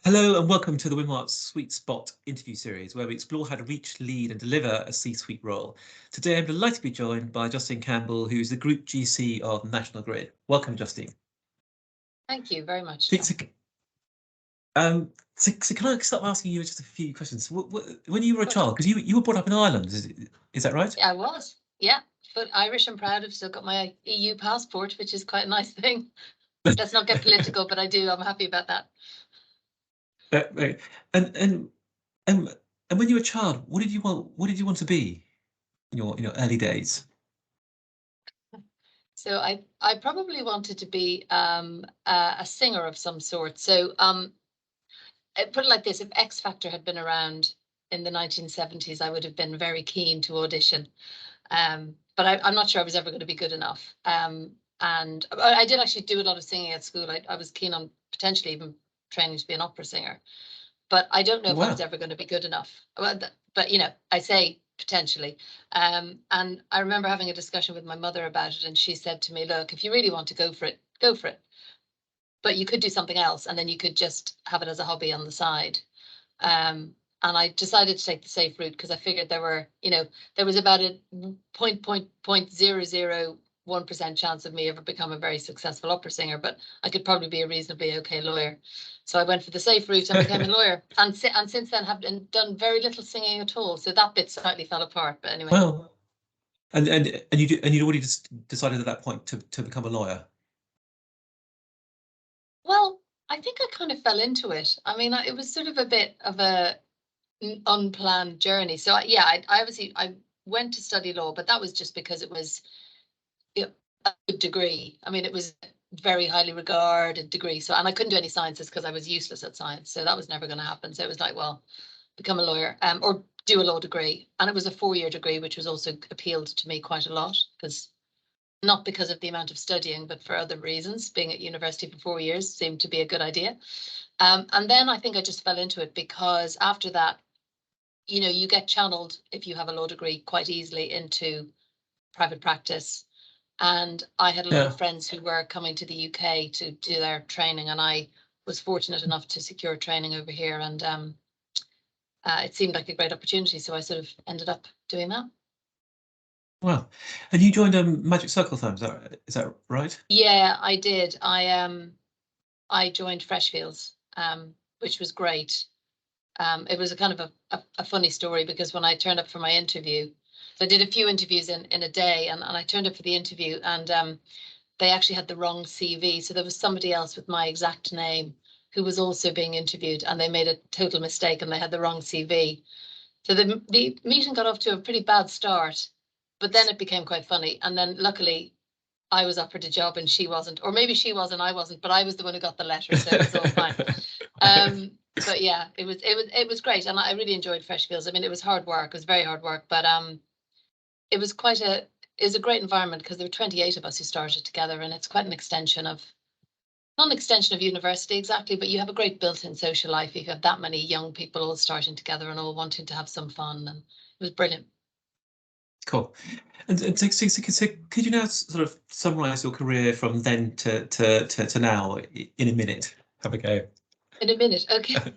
Hello and welcome to the Winmart's Sweet Spot interview series, where we explore how to reach, lead and deliver a C-suite role. Today I'm delighted to be joined by Justine Campbell, who's the Group GC of National Grid. Welcome, Justine. Thank you very much. So can I start asking you just a few questions? When you were a child, because you were brought up in Ireland, is that right? I was, yeah, but Irish and proud. I've still got my EU passport, which is quite a nice thing. Let's not get political, but I do. I'm happy about that. Right. And when you were a child, what did you want to be in your early days? So I probably wanted to be a singer of some sort. So I put it like this: if X Factor had been around in the 1970s, I would have been very keen to audition. But I'm not sure I was ever going to be good enough. And I did actually do a lot of singing at school. I was keen on potentially even training to be an opera singer, but I don't know if I was ever going to be good enough. But you know, I say potentially. And I remember having a discussion with my mother about it, and she said to me, "Look, if you really want to go for it, go for it. But you could do something else, and then you could just have it as a hobby on the side." And I decided to take the safe route because I figured there was about a 0.001% chance of me ever become a very successful opera singer, but I could probably be a reasonably okay lawyer. So I went for the safe route and became a lawyer. And since then have done very little singing at all. So that bit slightly fell apart. But anyway. Well, and you'd already just decided at that point to become a lawyer. Well, I think I kind of fell into it. I mean, it was sort of a bit of a unplanned journey. So I obviously I went to study law, but that was just because it was a good degree. I mean, it was a very highly regarded degree. So, and I couldn't do any sciences because I was useless at science. So that was never going to happen. So it was like, well, become a lawyer or do a law degree. And it was a 4-year degree, which was also appealed to me quite a lot not because of the amount of studying, but for other reasons. Being at university for 4 years seemed to be a good idea. And then I think I just fell into it because after that, you know, you get channeled if you have a law degree quite easily into private practice. And I had a lot of friends who were coming to the UK to do their training, and I was fortunate enough to secure training over here, and it seemed like a great opportunity, so I sort of ended up doing that. Wow. And you joined Magic Circle Firm, is that right? Yeah, I did. I joined Freshfields, which was great. It was a kind of a funny story because when I turned up for my interview, so I did a few interviews in a day, and I turned up for the interview, and they actually had the wrong CV. So there was somebody else with my exact name who was also being interviewed, and they made a total mistake and they had the wrong CV. So the meeting got off to a pretty bad start, but then it became quite funny. And then luckily I was offered a job and she wasn't, or maybe she was and I wasn't, but I was the one who got the letter, so it was all fine. But yeah, it was great, and I really enjoyed Freshfields. I mean, it was hard work. It was very hard work, but it was a great environment because there were 28 of us who started together, and it's quite an extension of, not an extension of university exactly, but you have a great built-in social life. You have that many young people all starting together and all wanting to have some fun, and it was brilliant. Cool. And so could you now sort of summarize your career from then to now in a minute? Have a go. In a minute, okay.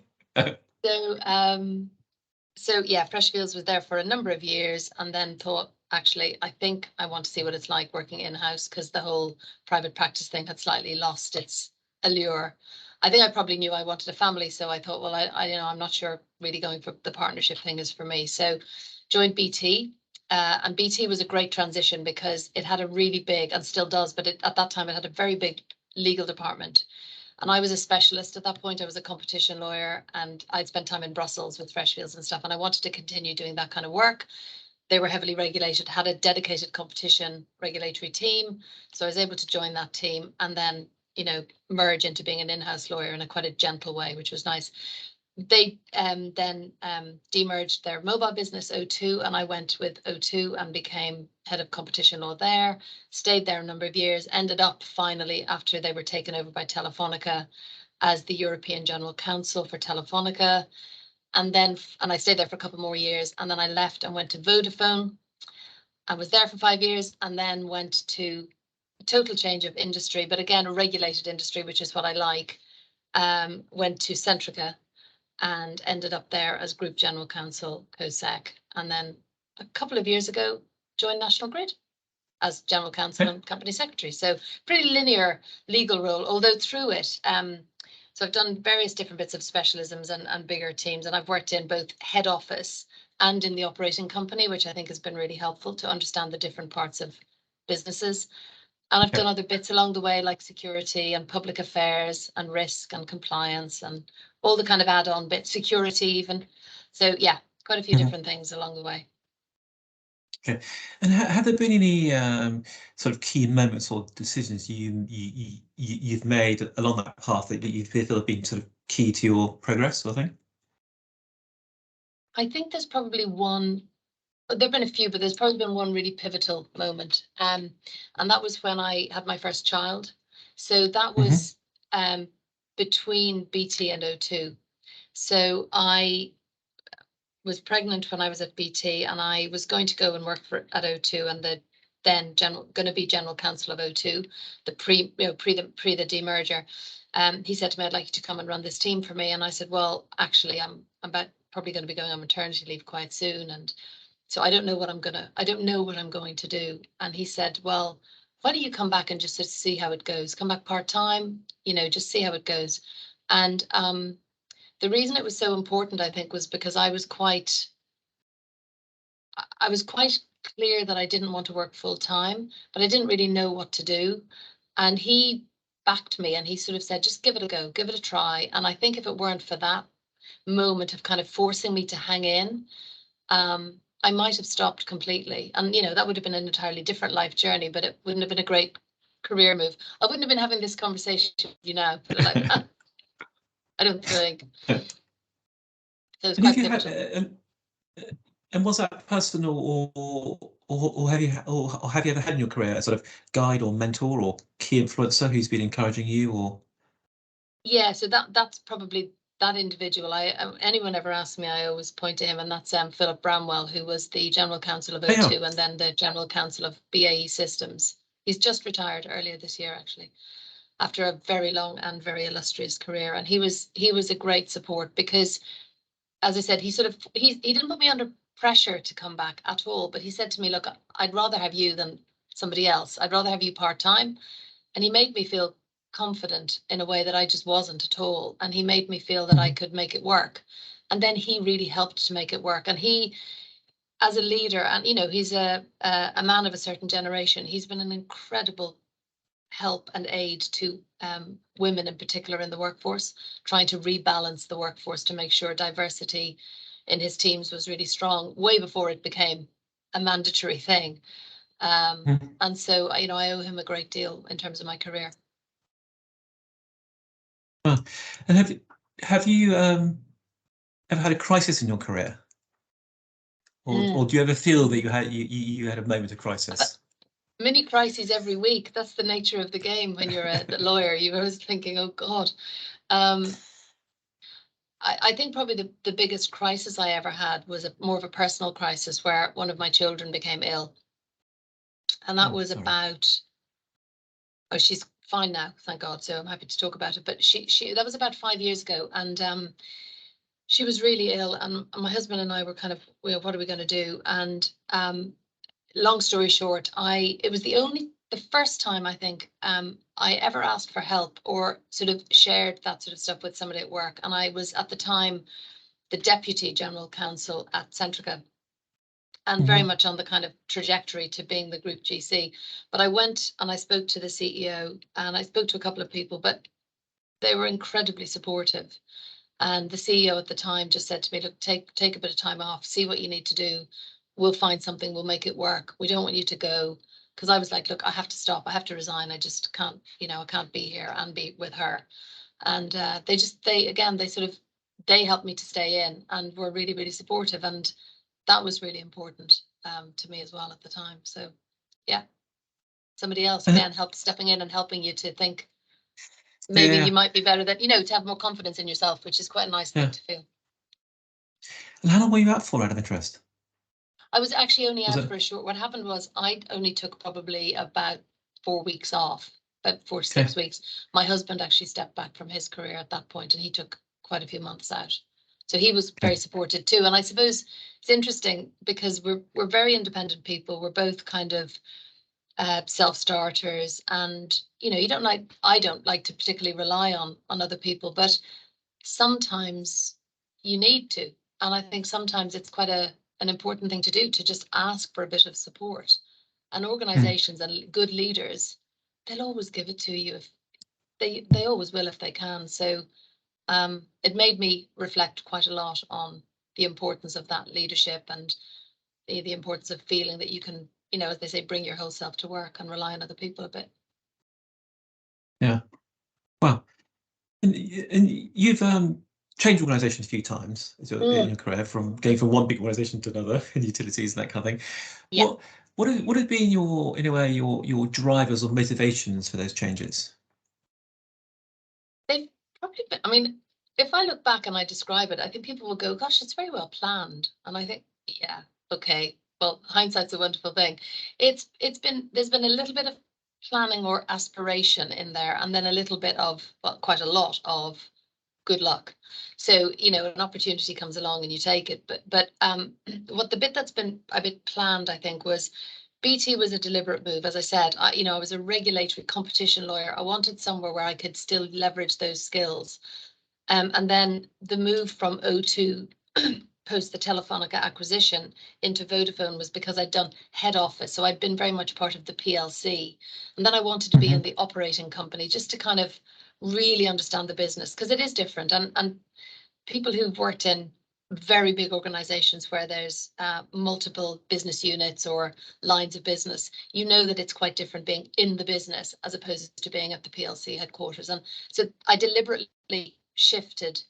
So yeah, Freshfields was there for a number of years, and then thought, actually, I think I want to see what it's like working in-house, because the whole private practice thing had slightly lost its allure. I think I probably knew I wanted a family, so I thought, well, I'm not sure really going for the partnership thing is for me. So joined BT, and BT was a great transition because it had a really big, and still does, but at that time it had a very big legal department. And I was a specialist at that point. I was a competition lawyer, and I'd spent time in Brussels with Freshfields and stuff, and I wanted to continue doing that kind of work. They were heavily regulated, had a dedicated competition regulatory team. So I was able to join that team and then, you know, merge into being an in-house lawyer in a quite a gentle way, which was nice. They then demerged their mobile business, O2, and I went with O2 and became head of competition law there. Stayed there a number of years, ended up finally, after they were taken over by Telefonica, as the European General Counsel for Telefonica. And I stayed there for a couple more years, and then I left and went to Vodafone. I was there for 5 years and then went to a total change of industry, but again, a regulated industry, which is what I like. went to Centrica and ended up there as Group General Counsel, COSEC. And then a couple of years ago, joined National Grid as General Counsel and Company Secretary. So pretty linear legal role, although through it, so I've done various different bits of specialisms and bigger teams, and I've worked in both head office and in the operating company, which I think has been really helpful to understand the different parts of businesses. And I've done other bits along the way, like security and public affairs and risk and compliance and all the kind of add-on bits, security even. So yeah, quite a few different things along the way. Okay, and have there been any sort of key moments or decisions you've made along that path that you feel have been sort of key to your progress, I think? I think there's probably one. There've been a few, but there's probably been one really pivotal moment. And that was when I had my first child. So that was between BT and O2. So I was pregnant when I was at BT, and I was going to go and work at O2, and the then going to be general counsel of O2, the pre the demerger. He said to me, "I'd like you to come and run this team for me." And I said, "Well, actually, I'm probably going to be going on maternity leave quite soon, and so I don't know what I'm going to do." And he said, "Well, why don't you come back and just sort of see how it goes? Come back part-time, just see how it goes." And the reason it was so important, I think, was because I was quite clear that I didn't want to work full-time, but I didn't really know what to do. And he backed me, and he sort of said, "Just give it a go, give it a try." And I think if it weren't for that moment of kind of forcing me to hang in, I might have stopped completely. And, that would have been an entirely different life journey, but it wouldn't have been a great career move. I wouldn't have been having this conversation with you now, put it like that. I don't think. So it's quite pivotal. And was that personal, or have you ever had in your career a sort of guide or mentor or key influencer who's been encouraging you, or? Yeah, so that's probably that individual. Anyone ever asks me, I always point to him, and that's Philip Bramwell, who was the general counsel of O2 and then the general counsel of BAE Systems. He's just retired earlier this year, actually, after a very long and very illustrious career. And he was a great support because, as I said, he didn't put me under pressure to come back at all, but he said to me, "Look, I'd rather have you than somebody else. I'd rather have you part-time." And he made me feel confident in a way that I just wasn't at all. And he made me feel that I could make it work. And then he really helped to make it work. And he, as a leader, and he's a man of a certain generation, he's been an incredible help and aid to women in particular in the workforce, trying to rebalance the workforce to make sure diversity in his teams was really strong, way before it became a mandatory thing. And so, I owe him a great deal in terms of my career. And have you ever had a crisis in your career, or do you ever feel that you had a moment of crisis? Mini crises every week. That's the nature of the game. When you're a lawyer, you're always thinking, "Oh God." I think probably the biggest crisis I ever had was more of a personal crisis where one of my children became ill, and that was about. Oh, she's fine now, thank God. So I'm happy to talk about it. But that was about 5 years ago, and she was really ill, and my husband and I were kind of, well, what are we going to do? And long story short, it was the first time I think I ever asked for help or sort of shared that sort of stuff with somebody at work. And I was at the time the deputy general counsel at Centrica, and very much on the kind of trajectory to being the group GC. But I went and I spoke to the CEO, and I spoke to a couple of people, but they were incredibly supportive. And the CEO at the time just said to me, "Look, take a bit of time off, see what you need to do. We'll find something, we'll make it work. We don't want you to go." Because I was like, "Look, I have to stop, I have to resign. I just can't, I can't be here and be with her." And they helped me to stay in and were really, really supportive. And that was really important to me as well at the time. So yeah, somebody else again helped stepping in and helping you to think maybe you might be better, that to have more confidence in yourself, which is quite a nice thing to feel. And how long were you out for, out of interest? I was actually only out for a short. What happened was I only took probably about 4 weeks off, about 4 to 6 weeks. My husband actually stepped back from his career at that point, and he took quite a few months out. So he was very supported too. And I suppose it's interesting because we're very independent people. We're both kind of self-starters, and I don't like to particularly rely on other people, but sometimes you need to. And I think sometimes it's quite an important thing to do, to just ask for a bit of support. And organizations and good leaders, they'll always give it to you if they always will if they can. So it made me reflect quite a lot on the importance of that leadership, and the importance of feeling that you can, as they say, bring your whole self to work and rely on other people a bit. Yeah. Wow. And you've changed organisations a few times in your career, from going from one big organisation to another in utilities and that kind of thing. Yeah. What have been your, in a way, your drivers or motivations for those changes? They've probably been, I mean, if I look back and I describe it, I think people will go, gosh, it's very well planned. And I think, yeah, okay. Well, hindsight's a wonderful thing. There's been a little bit of planning or aspiration in there, and then a little bit of, well, quite a lot of good luck. So, an opportunity comes along and you take it. But what the bit that's been a bit planned, I think, was BT was a deliberate move. As I said, I was a regulatory competition lawyer. I wanted somewhere where I could still leverage those skills. And then the move from O2 post the Telefonica acquisition into Vodafone was because I'd done head office. So I'd been very much part of the PLC. And then I wanted to be in the operating company, just to kind of really understand the business, because it is different. And people who've worked in very big organizations where there's multiple business units or lines of business, that it's quite different being in the business as opposed to being at the PLC headquarters. And so I deliberately shifted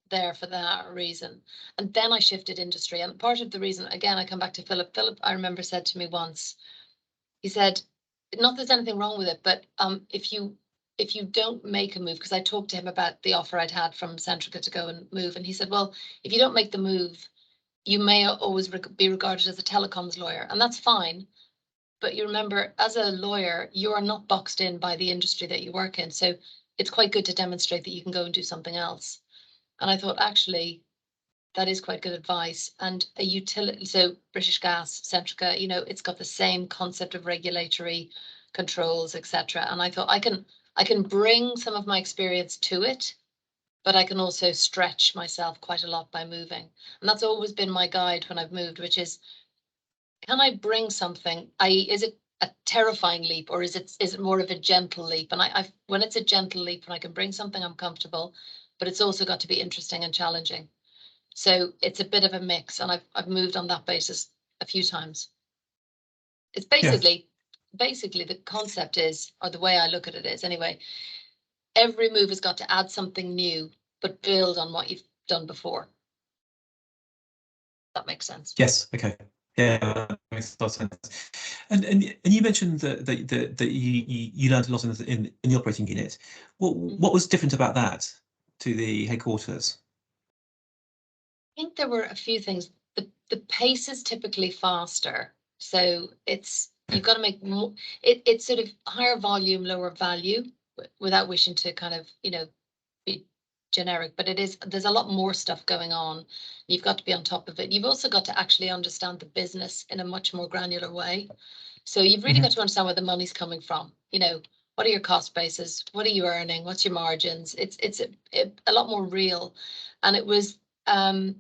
there for that reason. And then I shifted industry. And part of the reason, again, I come back to Philip. Philip, I remember, said to me once, he said, not that there's anything wrong with it, but if you don't make a move, because I talked to him about the offer I'd had from Centrica to go and move, and he said, well, if you don't make the move, you may always be regarded as a telecoms lawyer, and that's fine. But you remember, as a lawyer, you are not boxed in by the industry that you work in. So it's quite good to demonstrate that you can go and do something else. And I thought, actually, that is quite good advice. And a utility, so British Gas, Centrica, it's got the same concept of regulatory controls, etc. And I thought, I can bring some of my experience to it, but I can also stretch myself quite a lot by moving. And that's always been my guide when I've moved, which is, can I bring something? Is it a terrifying leap, or is it more of a gentle leap? And when it's a gentle leap, when I can bring something, I'm comfortable, but it's also got to be interesting and challenging. So it's a bit of a mix, and I've moved on that basis a few times. It's basically the concept is, or the way I look at it is anyway, every move has got to add something new, but build on what you've done before. That makes sense. Yes. Okay. Yeah, that makes a lot of sense. And you mentioned that you learned a lot in the operating unit. What was different about that to the headquarters? I think there were a few things. The pace is typically faster, so you've got to make more. It's sort of higher volume, lower value, without wishing to kind of be generic, but there's a lot more stuff going on. You've got to be on top of it. You've also got to actually understand the business in a much more granular way. So you've really got to understand where the money's coming from. What are your cost bases? What are you earning? What's your margins? It's a lot more real. And it was and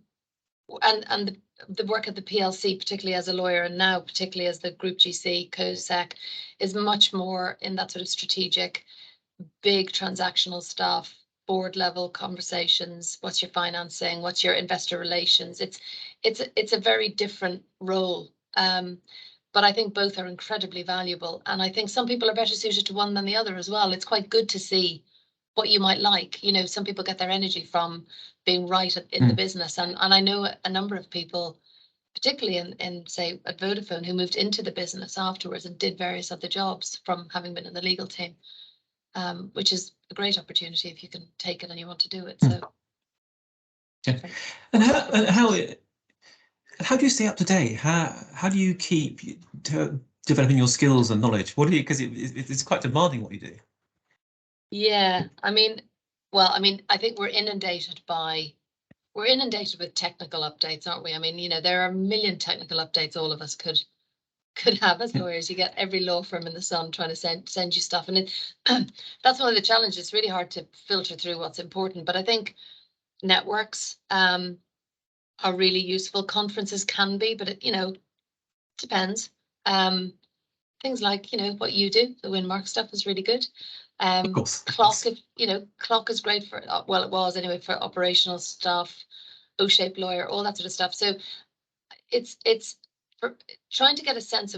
the work at the PLC, particularly as a lawyer, and now particularly as the Group GC COSEC, is much more in that sort of strategic, big transactional stuff, board level conversations. What's your financing? What's your investor relations? It's a very different role. But I think both are incredibly valuable. And I think some people are better suited to one than the other as well. It's quite good to see what you might like. Some people get their energy from being right in the business. And I know a number of people, particularly in say at Vodafone, who moved into the business afterwards and did various other jobs from having been in the legal team, which is a great opportunity if you can take it and you want to do it. So, and how do you stay up to date? How do you keep developing your skills and knowledge? What do you? Because it's quite demanding what you do. Yeah, I mean, well, I mean, I think we're inundated with technical updates, aren't we? I mean, there are a million technical updates all of us could have as lawyers. You get every law firm in the sun trying to send you stuff, and that's one of the challenges. It's really hard to filter through what's important, but I think networks are really useful. Conferences can be, but it depends. Things like what you do, the Windmark stuff is really good. Of course. Clock, Clock is great for, well, it was anyway, for operational stuff. O-shaped lawyer, all that sort of stuff. So it's for trying to get a sense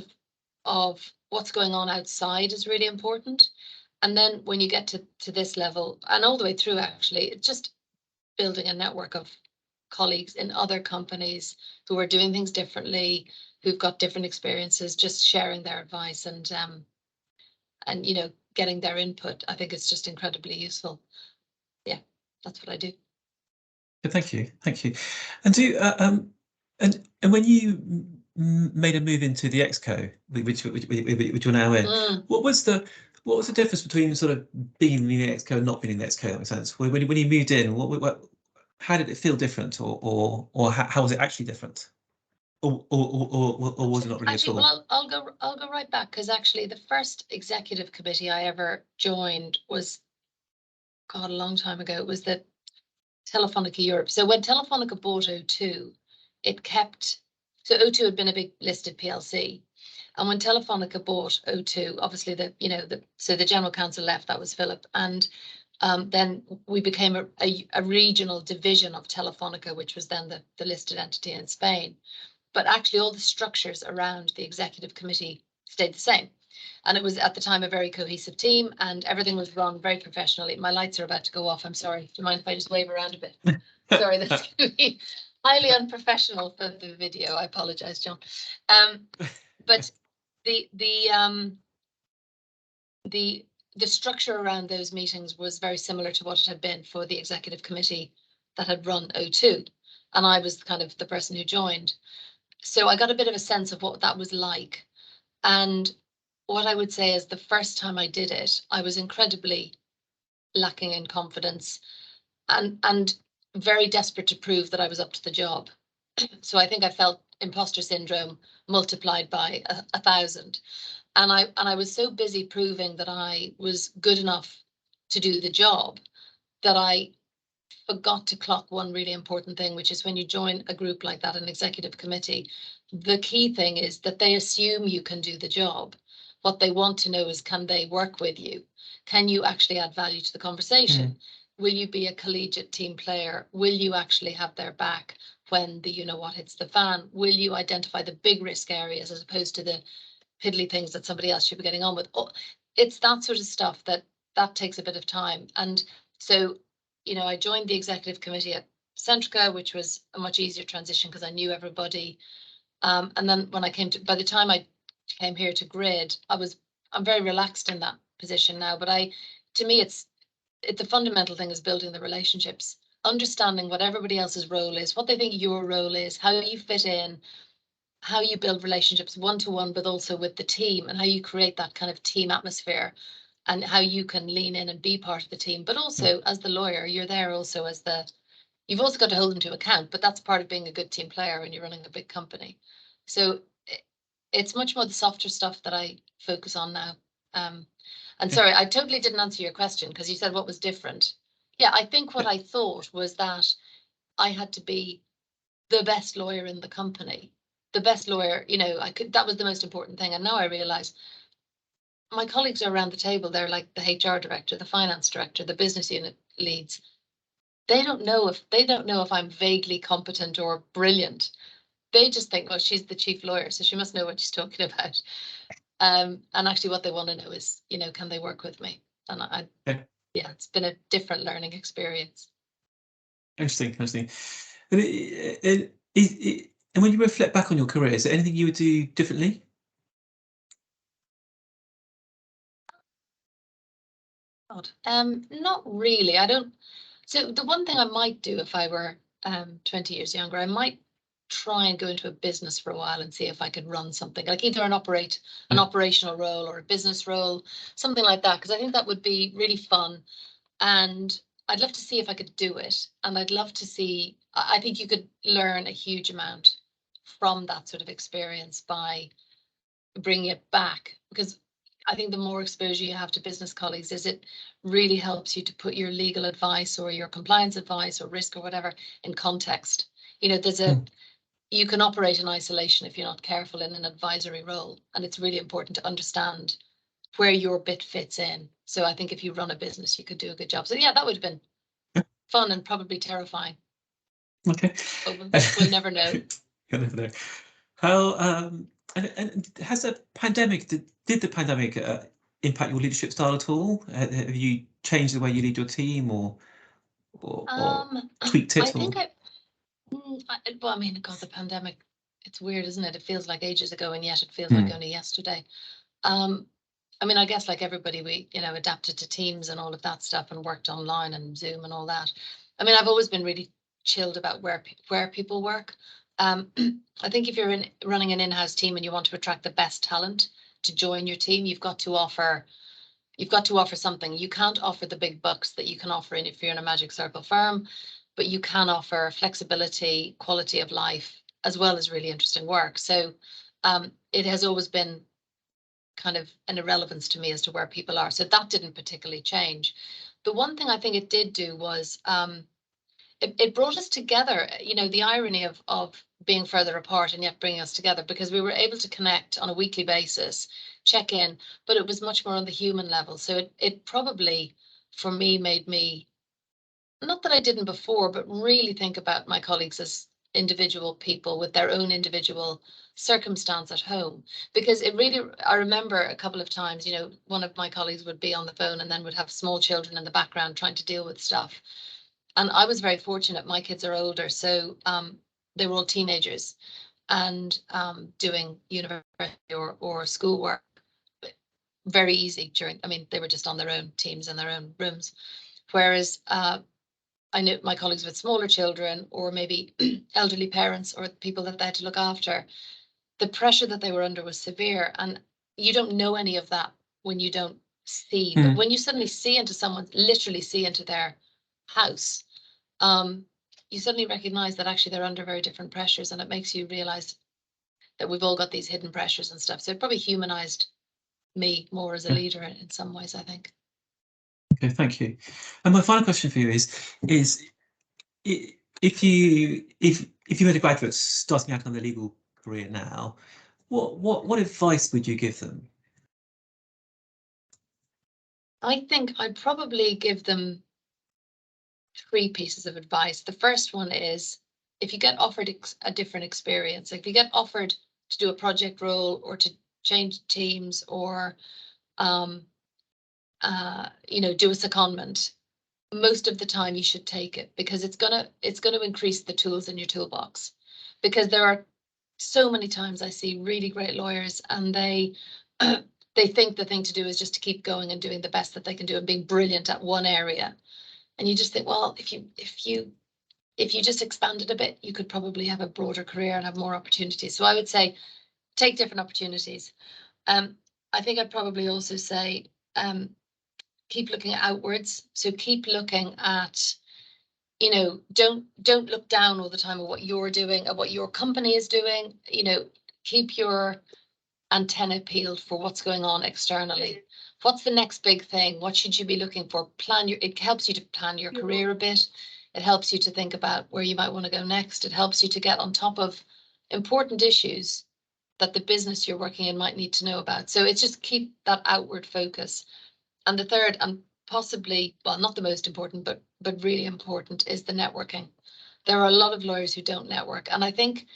of what's going on outside is really important. And then when you get to this level and all the way through, actually, it's just building a network of colleagues in other companies who are doing things differently, who've got different experiences, just sharing their advice and getting their input. I think it's just incredibly useful. Yeah, that's what I do. Thank you, thank you. And and when you made a move into the Exco, which you're now in, what was the difference between sort of being in the Exco and not being in the Exco? That makes sense. When you moved in, how did it feel different, or how was it actually different, or was it not really Actually, at all? well, I'll go right back, because actually the first executive committee I ever joined was, God, a long time ago. It was the Telefonica Europe. So when Telefonica bought O2, so O2 had been a big listed PLC. And when Telefonica bought O2, obviously so the general counsel left, that was Philip. And then we became a regional division of Telefonica, which was then the listed entity in Spain. But actually all the structures around the executive committee stayed the same. And it was at the time a very cohesive team, and everything was run very professionally. My lights are about to go off. I'm sorry. Do you mind if I just wave around a bit? Sorry, that's going to be highly unprofessional for the video. I apologize, John. But the structure around those meetings was very similar to what it had been for the executive committee that had run O2. And I was kind of the person who joined. So I got a bit of a sense of what that was like. And what I would say is the first time I did it, I was incredibly lacking in confidence and very desperate to prove that I was up to the job. So I think I felt imposter syndrome multiplied by 1,000. And I was so busy proving that I was good enough to do the job that I forgot to clock one really important thing, which is when you join a group like that, an executive committee, the key thing is that they assume you can do the job. What they want to know is, can they work with you? Can you actually add value to the conversation? Will you be a collegiate team player? Will you actually have their back when the what hits the fan? Will you identify the big risk areas as opposed to the piddly things that somebody else should be getting on with? Oh, it's that sort of stuff that takes a bit of time. And so, I joined the executive committee at Centrica, which was a much easier transition because I knew everybody. And then when by the time I came here to Grid, I'm very relaxed in that position now. But to me, it's the fundamental thing is building the relationships, understanding what everybody else's role is, what they think your role is, how you fit in, how you build relationships one-to-one, but also with the team, and how you create that kind of team atmosphere, and how you can lean in and be part of the team. But also as the lawyer, you're there also you've also got to hold them to account, but that's part of being a good team player when you're running a big company. So it's much more the softer stuff that I focus on now. And sorry, I totally didn't answer your question because you said what was different. Yeah, I think what I thought was that I had to be the best lawyer in the company, the best lawyer, that was the most important thing. And now I realize my colleagues are around the table. They're like the HR director, the finance director, the business unit leads. They don't know if I'm vaguely competent or brilliant. They just think, oh, she's the chief lawyer, so she must know what she's talking about. And actually what they want to know is, can they work with me? And yeah, it's been a different learning experience. Interesting. And when you reflect back on your career, is there anything you would do differently? Not really. I don't. So the one thing I might do if I were 20 years younger, I might try and go into a business for a while and see if I could run something, like either an operational role or a business role, something like that, because I think that would be really fun. And I'd love to see if I could do it. And I'd love to see, I think you could learn a huge amount from that sort of experience by bringing it back, because I think the more exposure you have to business colleagues is it really helps you to put your legal advice or your compliance advice or risk or whatever in context. You know, you can operate in isolation if you're not careful in an advisory role. And it's really important to understand where your bit fits in. So I think if you run a business, you could do a good job. So yeah, that would have been fun and probably terrifying. Okay. But we'll never know. You'll never know. How and has the pandemic did the pandemic impact your leadership style at all? Have you changed the way you lead your team or tweaked I it think or? well, I mean, God, the pandemic, it's weird, isn't it? It feels like ages ago, and yet it feels Hmm. like only yesterday. I mean, I guess like everybody, we, adapted to Teams and all of that stuff and worked online and Zoom and all that. I mean, I've always been really chilled about where people work. I think if you're running an in-house team and you want to attract the best talent to join your team, you've got to offer something. You can't offer the big bucks that you can offer if you're in a Magic Circle firm, but you can offer flexibility, quality of life, as well as really interesting work. So it has always been kind of an irrelevance to me as to where people are. So that didn't particularly change. The one thing I think it did do was it brought us together, the irony of being further apart and yet bringing us together, because we were able to connect on a weekly basis, check in, but it was much more on the human level. So it probably, for me, made me, not that I didn't before, but really think about my colleagues as individual people with their own individual circumstance at home. Because I remember a couple of times, one of my colleagues would be on the phone and then would have small children in the background trying to deal with stuff. And I was very fortunate. My kids are older, so they were all teenagers and doing university or schoolwork. Very easy they were just on their own teams in their own rooms. Whereas I knew my colleagues with smaller children or maybe elderly parents or people that they had to look after, the pressure that they were under was severe. And you don't know any of that when you don't see. But when you suddenly literally see into their house, you suddenly recognize that actually they're under very different pressures, and it makes you realize that we've all got these hidden pressures and stuff. So it probably humanized me more as a leader in some ways, I think. Okay, thank you. And my final question for you is if you were a graduate starting out on their legal career now, what advice would you give them? I think I'd probably give them 3 pieces of advice. The first one is, if you get offered a different experience, if you get offered to do a project role or to change teams or do a secondment, most of the time you should take it, because it's gonna increase the tools in your toolbox. Because there are so many times I see really great lawyers and they they think the thing to do is just to keep going and doing the best that they can do and being brilliant at one area. And you just think, well, if you just expanded a bit, you could probably have a broader career and have more opportunities. So I would say take different opportunities. I think I'd probably also say keep looking outwards. So keep looking at, don't look down all the time at what you're doing, at what your company is doing. Keep your antenna peeled for what's going on externally. What's the next big thing? What should you be looking for? It helps you to plan your career a bit. It helps you to think about where you might want to go next. It helps you to get on top of important issues that the business you're working in might need to know about. So it's just keep that outward focus. And the third, and possibly, well, not the most important, but really important, is the networking. There are a lot of lawyers who don't network. And I think,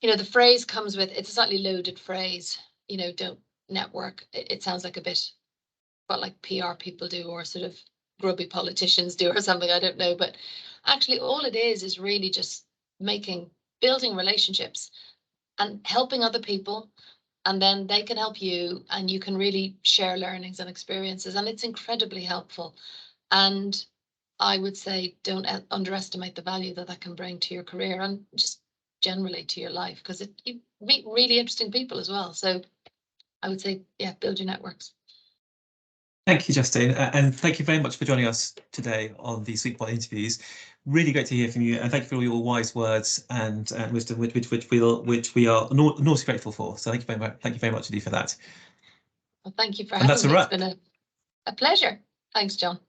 the phrase comes with, it's a slightly loaded phrase, don't network. It sounds like a bit what like PR people do or sort of grubby politicians do or something, I don't know. But actually all it is really just building relationships and helping other people. And then they can help you and you can really share learnings and experiences. And it's incredibly helpful. And I would say don't underestimate the value that can bring to your career, and just generally to your life, because you meet really interesting people as well. So I would say, yeah, build your networks. Thank you, Justine, and thank you very much for joining us today on the Sweetbot interviews. Really great to hear from you, and thank you for all your wise words and wisdom, which we are enormously grateful for. So thank you very much. Thank you very much indeed for that. Well, thank you for And that's having a me. It's wrap. been a pleasure. Thanks, John.